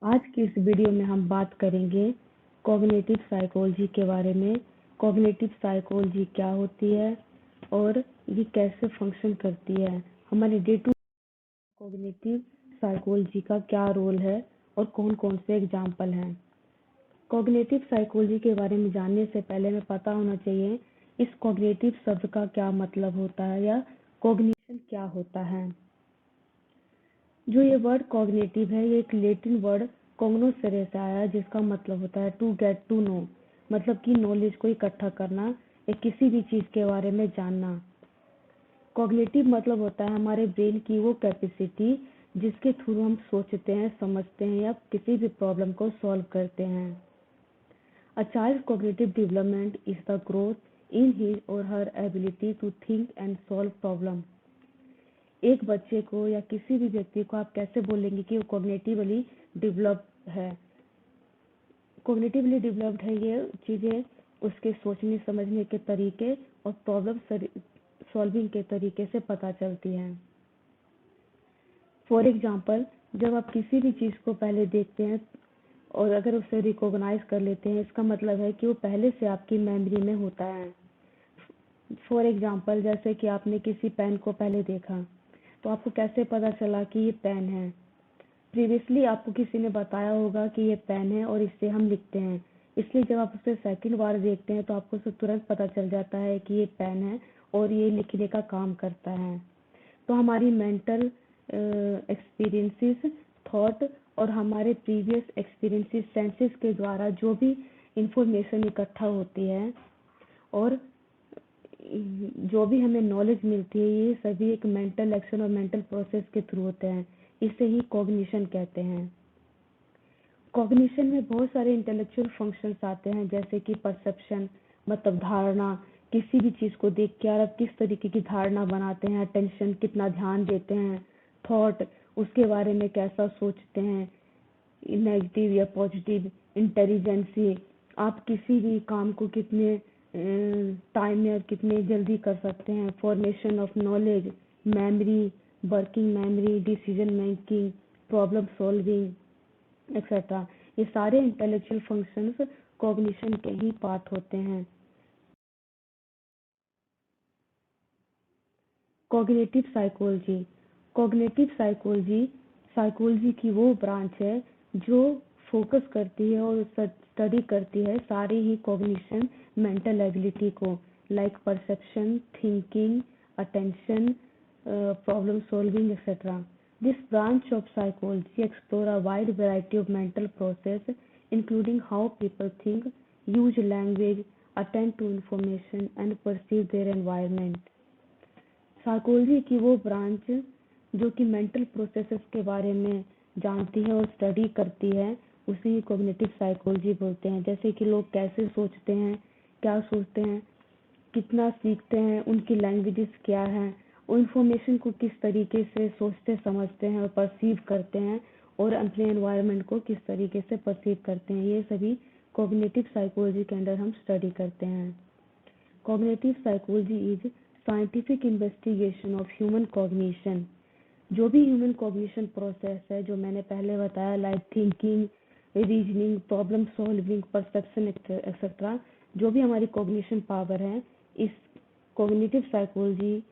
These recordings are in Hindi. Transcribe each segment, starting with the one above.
आज की इस वीडियो में हम बात करेंगे कॉग्निटिव साइकोलॉजी के बारे में। कॉग्निटिव साइकोलॉजी क्या होती है और ये कैसे फंक्शन करती है, हमारे डे टू कॉग्निटिव साइकोलॉजी का क्या रोल है और कौन कौन से एग्जाम्पल हैं। कॉग्निटिव साइकोलॉजी के बारे में जानने से पहले हमें पता होना चाहिए इस कॉग्निटिव शब्द का क्या मतलब होता है या कॉग्निशन क्या होता है। जो ये वर्ड कॉग्निटिव है, ये एक लैटिन वर्ड कॉग्नोसेरे से आया है, जिसका मतलब होता है टू गेट टू नो, मतलब कि नॉलेज को इकट्ठा करना या किसी भी चीज के बारे में जानना। कॉग्निटिव मतलब होता है हमारे ब्रेन की वो कैपेसिटी जिसके थ्रू हम सोचते हैं, समझते हैं या किसी भी प्रॉब्लम को सॉल्व करते हैं। A child's cognitive development is the growth in his or her ability to think and solve problem. एक बच्चे को या किसी भी व्यक्ति को आप कैसे बोलेंगे कि वो कॉग्निटिवली डेवलप्ड है। कॉग्निटिवली डेवलप्ड है, ये चीज़ें उसके सोचने समझने के तरीके और प्रॉब्लम सॉल्विंग के तरीके से पता चलती हैं। फॉर एग्जांपल, जब आप किसी भी चीज़ को पहले देखते हैं और अगर उसे रिकॉग्नाइज कर लेते हैं, इसका मतलब है कि वो पहले से आपकी मेमोरी में होता है। फॉर एग्जांपल, जैसे कि आपने किसी पेन को पहले देखा, तो आपको कैसे पता चला कि ये पेन है। प्रीवियसली आपको किसी ने बताया होगा कि ये पेन है और इससे हम लिखते हैं, इसलिए जब आप उसे सेकंड बार देखते हैं तो आपको उसे तुरंत पता चल जाता है कि ये पेन है और ये लिखने का काम करता है। तो हमारी मेंटल एक्सपीरियंसेस, थॉट और हमारे प्रीवियस एक्सपीरियंसेस, सेंसेस के द्वारा जो भी इंफॉर्मेशन इकट्ठा होती है और जो भी हमें नॉलेज मिलती है, ये सभी एक मेंटल एक्शन और मेंटल प्रोसेस के थ्रू होते हैं। इसे ही कॉग्निशन कहते हैं। कॉग्निशन में बहुत सारे इंटेलेक्चुअल फंक्शंस आते हैं, जैसे कि परसेप्शन मतलब धारणा, किसी भी चीज को देख के आप किस तरीके की धारणा बनाते हैं। अटेंशन, कितना ध्यान देते हैं। थॉट, उसके बारे में कैसा सोचते हैं, नेगेटिव या पॉजिटिव। इंटेलिजेंसी, आप किसी भी काम को कितने टाइम में और कितने जल्दी कर सकते हैं। Formation of knowledge, memory, working memory, decision making, problem solving etcetera. ये सारे इंटेलेक्चुअल फंक्शंस कॉग्निशन के ही पार्ट होते हैं। Cognitive psychology. Cognitive psychology psychology की वो ब्रांच है जो फोकस करती है और स्टडी करती है सारी ही कॉग्निशन मेंटल एबिलिटी को, like perception, thinking, attention, problem solving etcetera. This branch of psychology explore a wide variety of mental process, including how people think, use language, attend to information, and perceive their environment. Psychology की वो ब्रांच जो कि मेंटल प्रोसेसेस के बारे में जानती है और स्टडी करती है, उसे ही कॉग्निटिव साइकोलॉजी बोलते हैं। जैसे कि लोग कैसे सोचते हैं, क्या सोचते हैं, कितना सीखते हैं, उनकी लैंग्वेजेस क्या हैं, और इंफॉर्मेशन को किस तरीके से सोचते समझते हैं और परसीव करते हैं, और अपने एनवायरनमेंट को किस तरीके से परसीव करते हैं। ये सभी कॉग्निटिव साइकोलॉजी के अंडर हम स्टडी करते हैं। Cognitive psychology is scientific investigation of human cognition. जो भी ह्यूमन कॉग्निशन प्रोसेस है, जो मैंने पहले बताया, like thinking, reasoning, problem solving, perception etcetera, जो भी हमारी कॉग्निशन पावर है, इस कॉग्निटिव साइकोलॉजी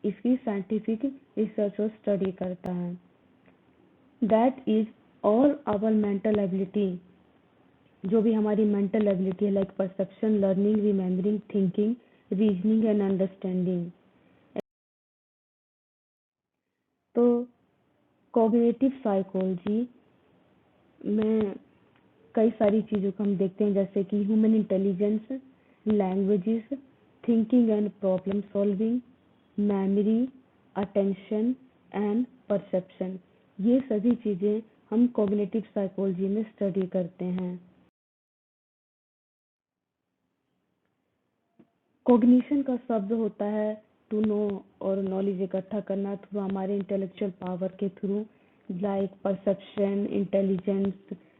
इसकी साइंटिफिक रिसर्च और स्टडी करता है। That is all our mental ability, जो भी हमारी मेंटल एबिलिटी है, like perception, learning, remembering, thinking, reasoning and understanding. तो कॉग्निटिव साइकोलॉजी में कई सारी चीज़ों को हम देखते हैं, जैसे कि human intelligence, languages, thinking and problem solving, memory, attention and perception. ये सभी चीज़ें हम कॉग्निटिव साइकोलॉजी में स्टडी करते हैं। कॉग्निशन का शब्द होता है टू नो और नॉलेज इकट्ठा करना थ्रू हमारे इंटेलेक्चुअल पावर के through, like perception, intelligence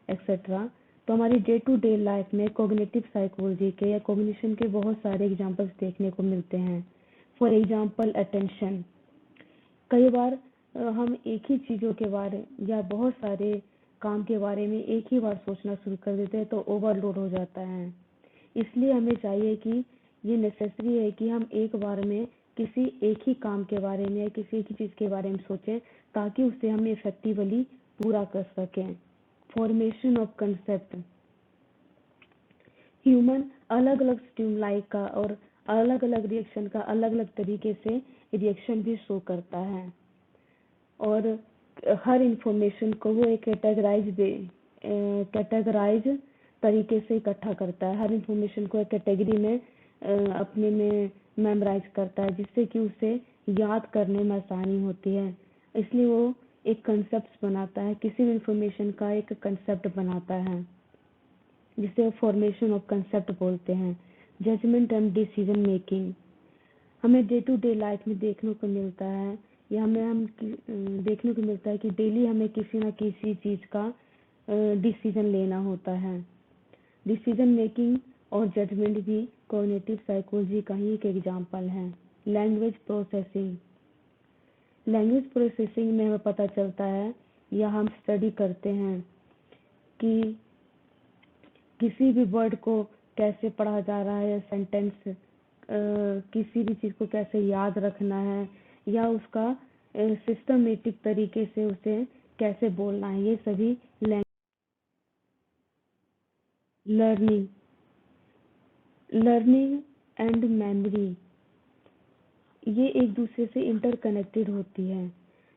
etcetera. तो हमारी डे टू डे लाइफ में कॉग्निटिव साइकोलॉजी के या कॉग्निशन के बहुत सारे एग्जांपल्स देखने को मिलते हैं। For example, attention. कई बार हम एक ही चीज़ों के बारे या बहुत सारे काम के बारे में एक ही बार सोचना शुरू कर देते हैं तो ओवरलोड हो जाता है। इसलिए हमें चाहिए कि ये नेसेसरी है कि हम एक बार में किसी एक ही काम के बारे में या किसी एक ही चीज़ के बारे में सोचें ताकि उसे हम इफेक्टिवली पूरा कर सकें। Formation of concept. ह्यूमन अलग अलग स्टिमुलाई का और अलग अलग रिएक्शन का अलग अलग तरीके से रिएक्शन भी शो करता है और हर इंफॉर्मेशन को वो एक कैटेगराइज तरीके से इकट्ठा करता है। हर इंफॉर्मेशन को एक कैटेगरी में अपने में मेमोराइज करता है जिससे कि उसे याद करने में आसानी होती है। इसलिए वो एक कंसेप्ट बनाता है, किसी भी इंफॉर्मेशन का एक कंसेप्ट बनाता है जिसे फॉर्मेशन ऑफ कंसेप्ट बोलते हैं। जजमेंट एंड डिसीजन मेकिंग हमें डे टू डे लाइफ में देखने को मिलता है या हम देखने को मिलता है कि डेली हमें किसी ना किसी चीज़ का डिसीजन लेना होता है। डिसीजन मेकिंग और जजमेंट भी कॉग्निटिव साइकोलॉजी का ही एक एग्जाम्पल है। लैंग्वेज प्रोसेसिंग में हमें पता चलता है या हम स्टडी करते हैं कि किसी भी वर्ड को कैसे पढ़ा जा रहा है या सेंटेंस किसी भी चीज़ को कैसे याद रखना है या उसका सिस्टमेटिक तरीके से उसे कैसे बोलना है, ये सभी लर्निंग एंड मेमोरी ये एक दूसरे से इंटरकनेक्टेड होती है।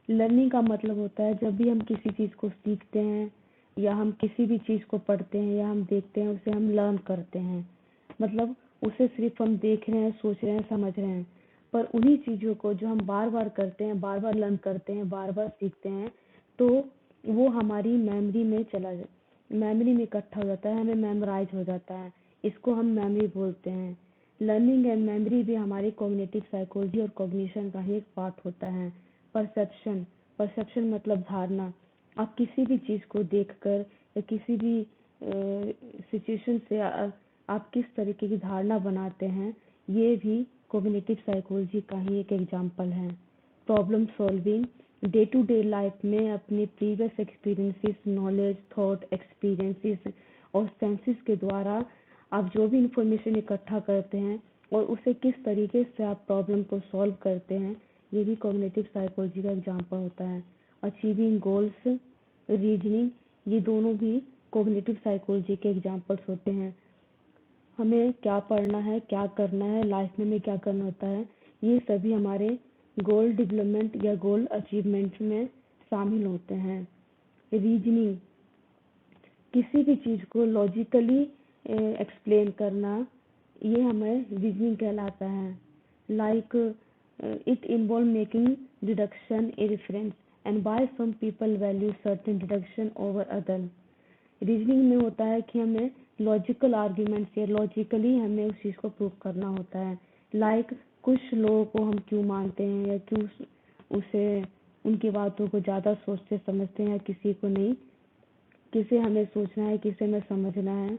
लर्निंग का मतलब होता है जब भी हम किसी चीज़ को सीखते हैं या हम किसी भी चीज़ को पढ़ते हैं या हम देखते हैं उसे हम लर्न करते हैं। मतलब उसे सिर्फ हम देख रहे हैं, सोच रहे हैं, समझ रहे हैं, पर उन्हीं चीज़ों को जो हम बार बार करते हैं, बार बार लर्न करते हैं, बार बार सीखते हैं तो वो हमारी मेमोरी में इकट्ठा हो जाता है, हमें मेमोराइज हो जाता है। इसको हम मेमोरी बोलते हैं। लर्निंग एंड मेमोरी भी हमारी कॉग्निटिव साइकोलॉजी और कॉग्निशन का ही एक पार्ट होता है। परसेप्शन मतलब धारणा। आप किसी भी चीज़ को देखकर या किसी भी सिचुएशन से आप किस तरीके की धारणा बनाते हैं, ये भी कॉग्निटिव साइकोलॉजी का ही एक एग्जाम्पल है। Problem solving day to day life में अपने previous experiences, knowledge, thought, experiences और सेंसेस के द्वारा आप जो भी इंफॉर्मेशन इकट्ठा करते हैं और उसे किस तरीके से आप प्रॉब्लम को सॉल्व करते हैं, ये भी कॉग्निटिव साइकोलॉजी का एग्जाम्पल होता है। अचीविंग गोल्स, रीजनिंग, ये दोनों भी कॉग्निटिव साइकोलॉजी के एग्जाम्पल्स होते हैं। हमें क्या पढ़ना है, क्या करना है, लाइफ में हमें क्या करना होता है, ये सभी हमारे गोल डेवलपमेंट या गोल अचीवमेंट में शामिल होते हैं। रीजनिंग किसी भी चीज़ को लॉजिकली एक्सप्लेन करना, ये हमें रीजनिंग कहलाता है। Like it involve making deduction a reference and by some people value certain deduction over other. Reasoning में होता है कि हमें लॉजिकल आर्ग्यूमेंट से लॉजिकली हमें उस चीज़ को प्रूव करना होता है। लाइक कुछ लोगों को हम क्यों मानते हैं या क्यों उसे उनकी बातों को ज़्यादा सोचते समझते हैं या किसी को नहीं, किसे हमें सोचना है, किसे हमें समझना है।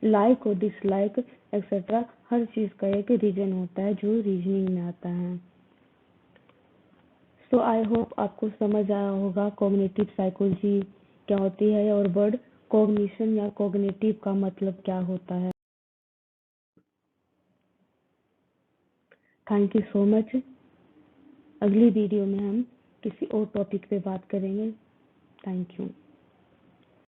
लाइक और डिसलाइक एक्सेट्रा हर चीज़ का एक रीजन होता है जो रीजनिंग में आता है। सो आई होप आपको समझ आया होगा कॉग्निटिव साइकोलॉजी क्या होती है और वर्ड कॉग्निशन या कॉग्निटिव का मतलब क्या होता है। Thank you so much. अगली वीडियो में हम किसी और टॉपिक पे बात करेंगे। Thank you.